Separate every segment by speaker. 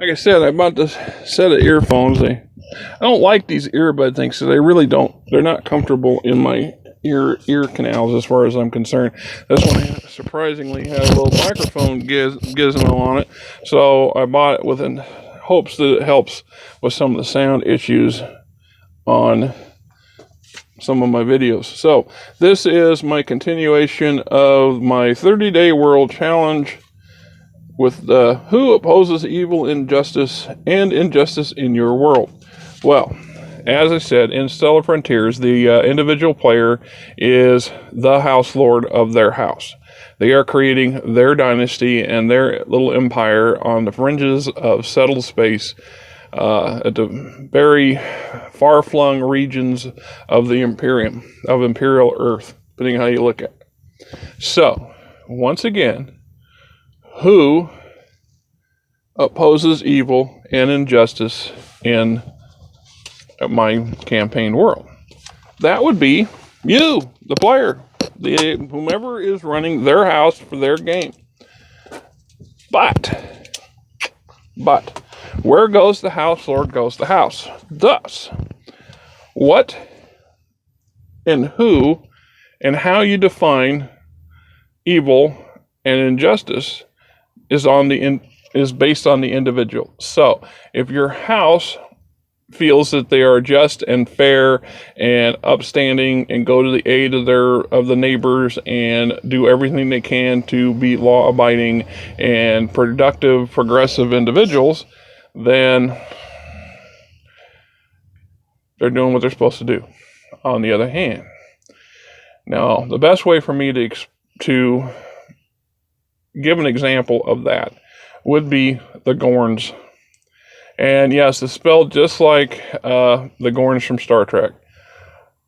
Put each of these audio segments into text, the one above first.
Speaker 1: Like I said, I bought this set of earphones. I don't like these earbud things, so they really don't. They're not comfortable in my ear canals as far as I'm concerned. This one surprisingly has a little microphone gizmo on it, so I bought it with in hopes that it helps with some of the sound issues on some of my videos. So this is my continuation of my 30-day world challenge with the who opposes evil, injustice, and injustice in your world. Well, as I said, in Stellar Frontiers, the individual player is the house lord of their house. They are creating their dynasty and their little empire on the fringes of settled space at the very far-flung regions of the Imperial Earth, depending on how you look at it. So, once again, who opposes evil and injustice in my campaign world? That would be you, the player, whomever is running their house for their game. But, where goes the house lord goes the house. Thus, what and who and how you define evil and injustice is based on the individual. So, if your house feels that they are just and fair and upstanding and go to the aid of the neighbors and do everything they can to be law-abiding and productive, progressive individuals, then they're doing what they're supposed to do. On the other hand, now the best way for me to give an example of that would be the Gorns. And yes, it's spelled just like the Gorns from Star Trek,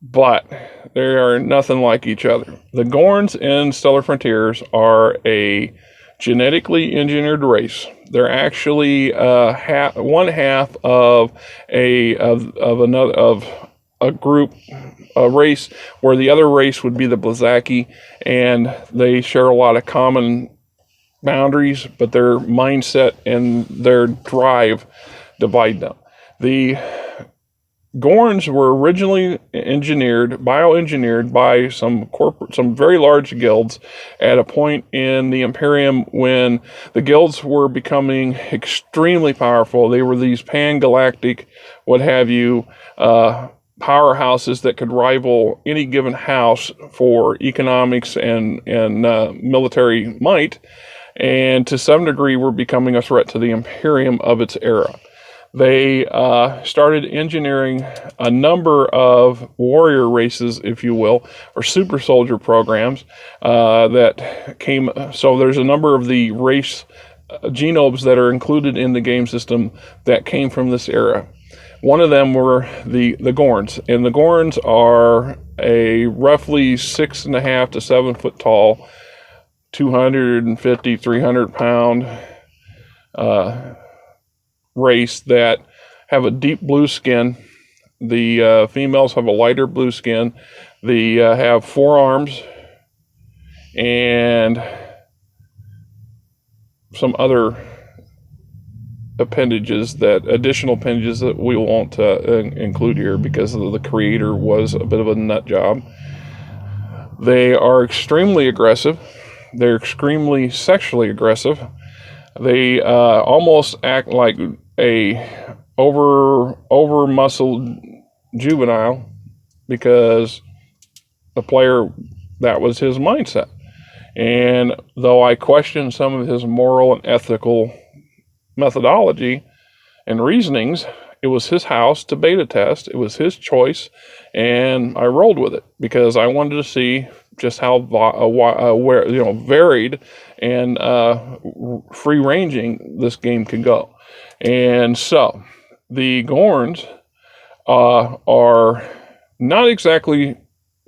Speaker 1: but they are nothing like each other. The Gorns in Stellar Frontiers are a genetically engineered race. They're actually one half of a group, a race where the other race would be the Blazaki, and they share a lot of common boundaries, but their mindset and their drive divide them. The Gorns were originally bioengineered by some very large guilds at a point in the Imperium when the guilds were becoming extremely powerful. They were these pan-galactic, what have you, powerhouses that could rival any given house for economics and military might, and to some degree were becoming a threat to the Imperium of its era. They started engineering a number of warrior races, if you will, or super soldier programs that came. So there's a number of the race genomes that are included in the game system that came from this era. One of them were the Gorns, and the Gorns are a roughly 6.5 to 7 foot tall, 250, 300 pound race that have a deep blue skin. The females have a lighter blue skin. They have 4 arms and some other additional appendages that we won't include here because the creator was a bit of a nut job. They are extremely aggressive. They're extremely sexually aggressive. They almost act like a over muscled juvenile because the player, that was his mindset. And though I question some of his moral and ethical methodology and reasonings, it was his house to beta test. It was his choice, and I rolled with it because I wanted to see just how varied and free-ranging this game could go. And so, the Gorns are not exactly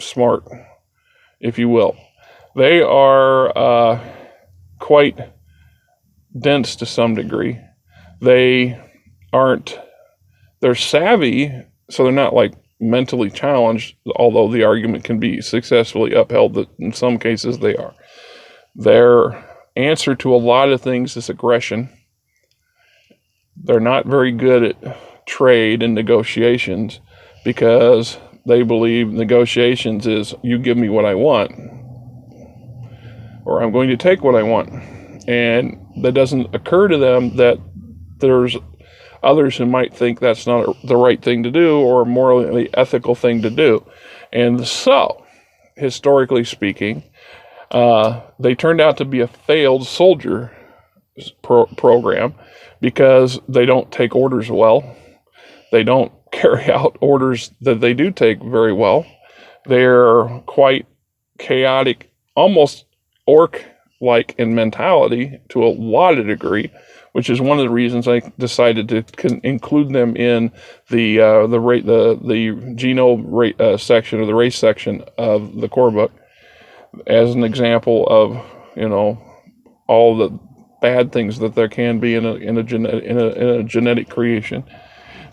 Speaker 1: smart, if you will. They are quite dense to some degree. They're savvy, so they're not like mentally challenged, although the argument can be successfully upheld that in some cases they are. Their answer to a lot of things is aggression. they're not very good at trade and negotiations, because they believe negotiations is you give me what I want, or I'm going to take what I want. And that doesn't occur to them that there's others who might think that's not the right thing to do or a morally ethical thing to do. And so, historically speaking, they turned out to be a failed soldier program, because they don't take orders well. They don't carry out orders that they do take very well. They're quite chaotic, almost orc-like in mentality to a lot of degree, which is one of the reasons I decided to include them in the genome section, or the race section of the core book, as an example of, all the bad things that there can be in a genetic creation.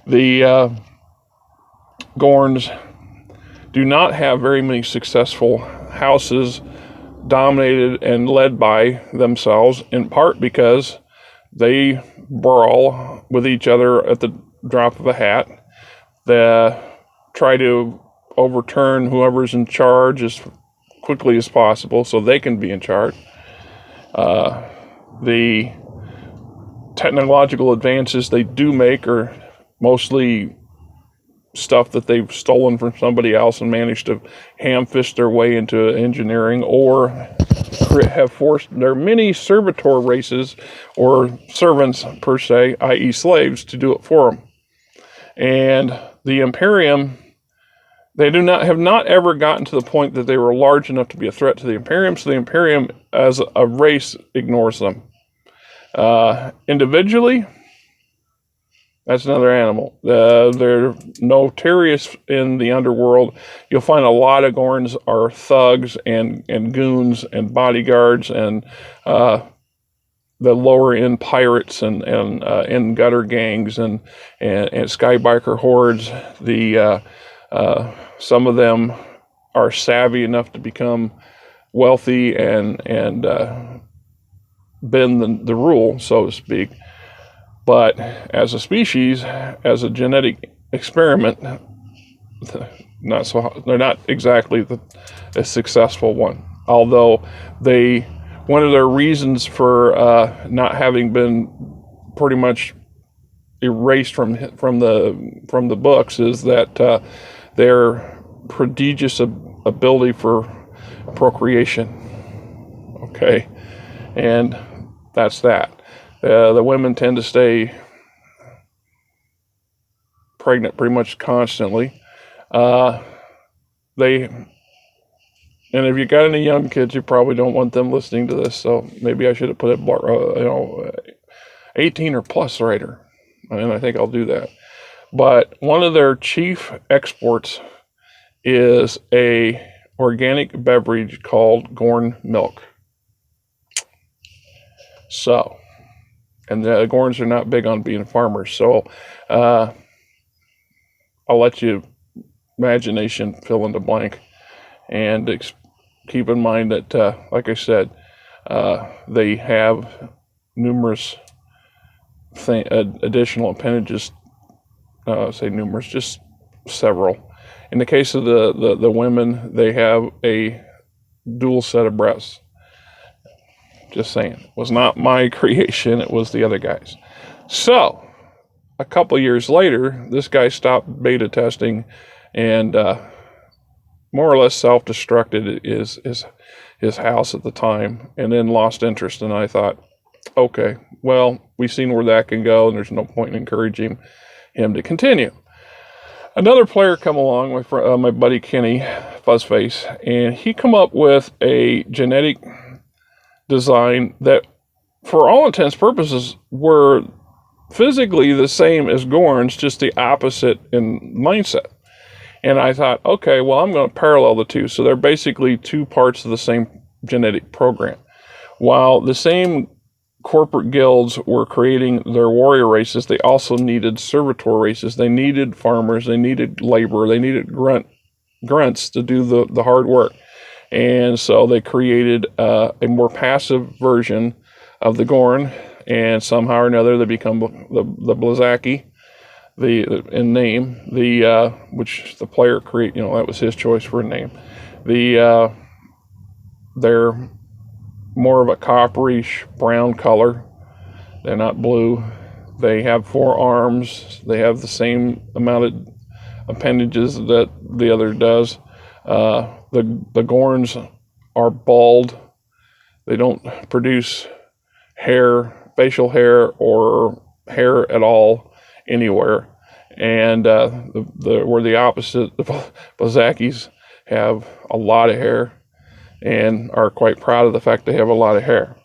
Speaker 1: The Gorns do not have very many successful houses dominated and led by themselves, in part because they brawl with each other at the drop of a hat. They try to overturn whoever's in charge as quickly as possible so they can be in charge. The technological advances they do make are mostly stuff that they've stolen from somebody else and managed to ham-fist their way into engineering, or have forced their many servitor races, or servants per se, i.e. slaves, to do it for them. And the Imperium, they have not ever gotten to the point that they were large enough to be a threat to the Imperium, so the Imperium as a race ignores them. Individually, that's another animal. They're notorious in the underworld. You'll find a lot of Gorns are thugs and goons and bodyguards and the lower end pirates and gutter gangs and skybiker hordes. Some of them are savvy enough to become wealthy and bend the rule, so to speak. But as a species, as a genetic experiment, they're not exactly a successful one. Although one of their reasons for not having been pretty much erased from the books is that their prodigious ability for procreation. Okay, and that's that. The women tend to stay pregnant pretty much constantly. And if you got any young kids, you probably don't want them listening to this. So maybe I should have put it, 18 or plus writer, and I think I'll do that. But one of their chief exports is a organic beverage called Gorn milk. So. And the Gorns are not big on being farmers, so I'll let you imagination fill in the blank, and keep in mind that, like I said, they have numerous additional appendages. Say numerous, just several. In the case of the women, they have a dual set of breasts. Just saying. It was not my creation, it was the other guys. So, a couple years later, this guy stopped beta testing and more or less self-destructed his house at the time, and then lost interest. And I thought, okay, well, we've seen where that can go, and there's no point in encouraging him to continue. Another player come along, my buddy Kenny Fuzzface, and he come up with a genetic design that, for all intents and purposes, were physically the same as Gorns, just the opposite in mindset. And I thought, okay, well, I'm going to parallel the two. So they're basically two parts of the same genetic program. While the same corporate guilds were creating their warrior races, they also needed servitor races. They needed farmers. They needed labor. They needed grunts to do the hard work. And so they created a more passive version of the Gorn, and somehow or another they become the Blazaki, in name, which the player create. That was his choice for a name. They're more of a copperish brown color. They're not blue. They have 4 arms. They have the same amount of appendages that the other does. The Gorns are bald. They don't produce hair, facial hair, or hair at all anywhere. And we're the opposite. The Blazakis have a lot of hair and are quite proud of the fact they have a lot of hair.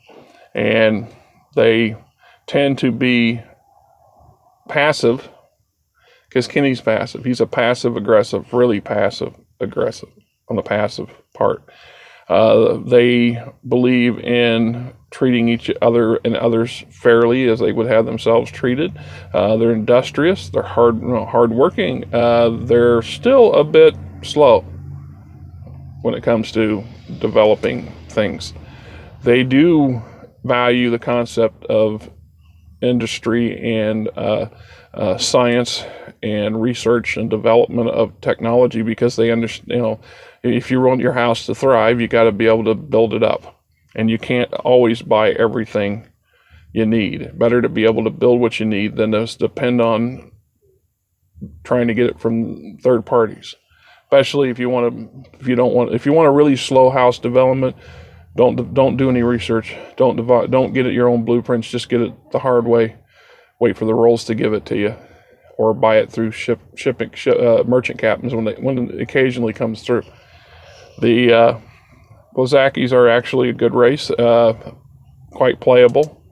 Speaker 1: And they tend to be passive, because Kenny's passive. He's a passive aggressive, really passive aggressive on the passive part. They believe in treating each other and others fairly as they would have themselves treated. They're industrious. They're hardworking. They're still a bit slow when it comes to developing things. They do value the concept of industry and science and research and development of technology, because they understand, if you want your house to thrive, you got to be able to build it up, and you can't always buy everything you need. Better to be able to build what you need than to depend on trying to get it from third parties. Especially if you want a really slow house development, don't do any research. Don't get it your own blueprints. Just get it the hard way. Wait for the rolls to give it to you, or buy it through merchant captains when it occasionally comes through. The Blazakis are actually a good race, quite playable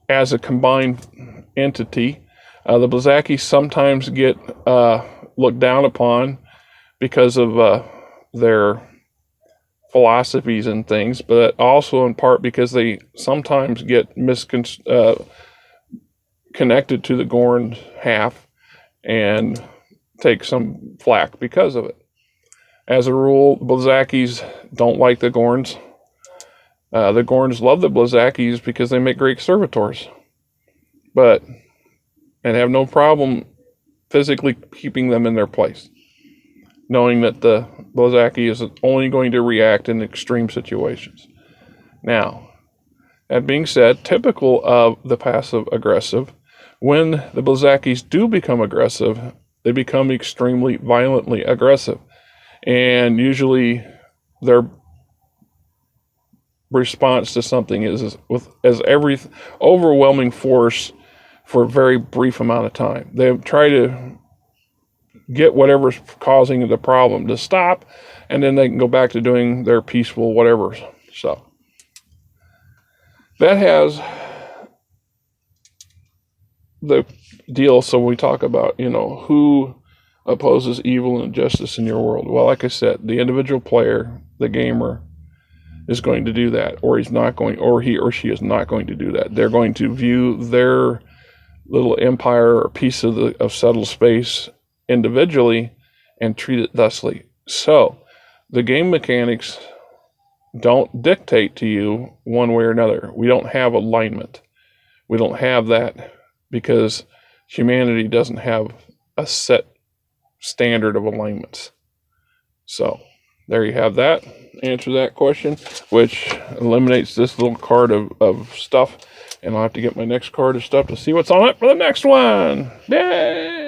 Speaker 1: as a combined entity. The Blazakis sometimes get looked down upon because of their philosophies and things, but also in part because they sometimes get connected to the Gorn half and take some flack because of it. As a rule, the Blazakis don't like the Gorns. The Gorns love the Blazakis because they make great servitors, and have no problem physically keeping them in their place, knowing that the Blazaki is only going to react in extreme situations. Now, that being said, typical of the passive aggressive, when the Blazakis do become aggressive, they become extremely violently aggressive. And usually their response to something is every overwhelming force for a very brief amount of time. They try to get whatever's causing the problem to stop, and then they can go back to doing their peaceful whatever. So that has the deal. So we talk about, who opposes evil and injustice in your world. Well, like I said, the individual player, the gamer, is going to do that, or he or she is not going to do that. They're going to view their little empire or piece of settled space individually and treat it thusly. So the game mechanics don't dictate to you one way or another. We don't have alignment. We don't have that because humanity doesn't have a set standard of alignments. So there you have that. Answer that question, which eliminates this little card of stuff. And I'll have to get my next card of stuff to see what's on it for the next one. Yay!